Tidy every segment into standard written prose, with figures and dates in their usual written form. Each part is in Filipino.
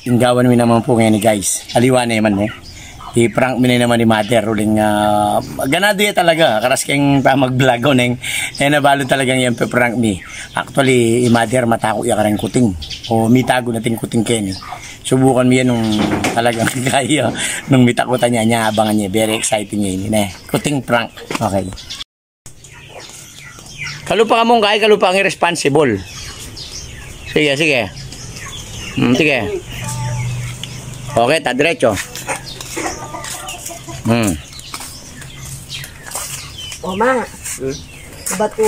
inggawan mi naman po ngayon guys. Aliwa na yaman i-prank mi na naman ni Mother. Uling ganado yan talaga. Karas kayong mag-vlog o neng. Nabalo talagang yan prank mi. Actually, Mother matako ya karang kuting. O mitago natin kuting Kenny. Subukan mo yan nung talagang kaya. Nung mitakutan niya, abangan niya. Very exciting yun. Kuting prank. Okay. Kalupa ka mong kaya, kalupa ang irresponsible. Sige, sige. Sige. Okay, ta diretso. O ma, ba't ko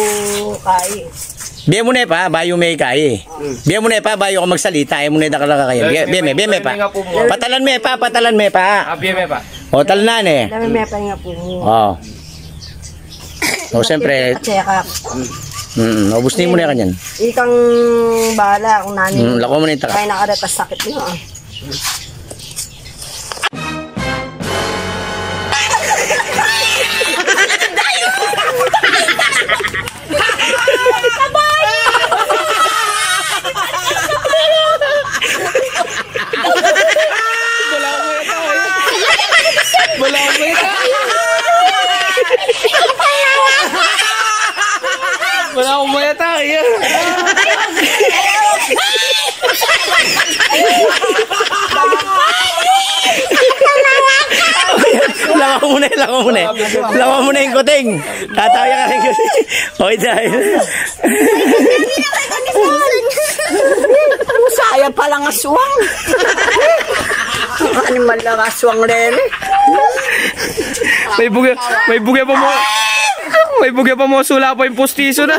kaya? Biya mo na pa, bayo may kaya. Biya mo na pa, bayo ka magsalita. Ayaw mo na ka kaya. Biya me pa. Patalan me pa, patalan me pa. Biya me pa. O, talanan eh. Dami me pa nga po mo. Oo. O, siyempre. Ubus mo na kanyan. Ikang bahala kung nani. Lako mo na yung taka. Kaya nakaratas sakit nyo Wala akong mayata kaya. Lako muna yung kuting. Tatawya ka rin kuting. Okay, dahil. Sayang palang aswang. Animal lang aswang lele. May bugya pa mo. May bugya pa mo, sula pa yung postiso na.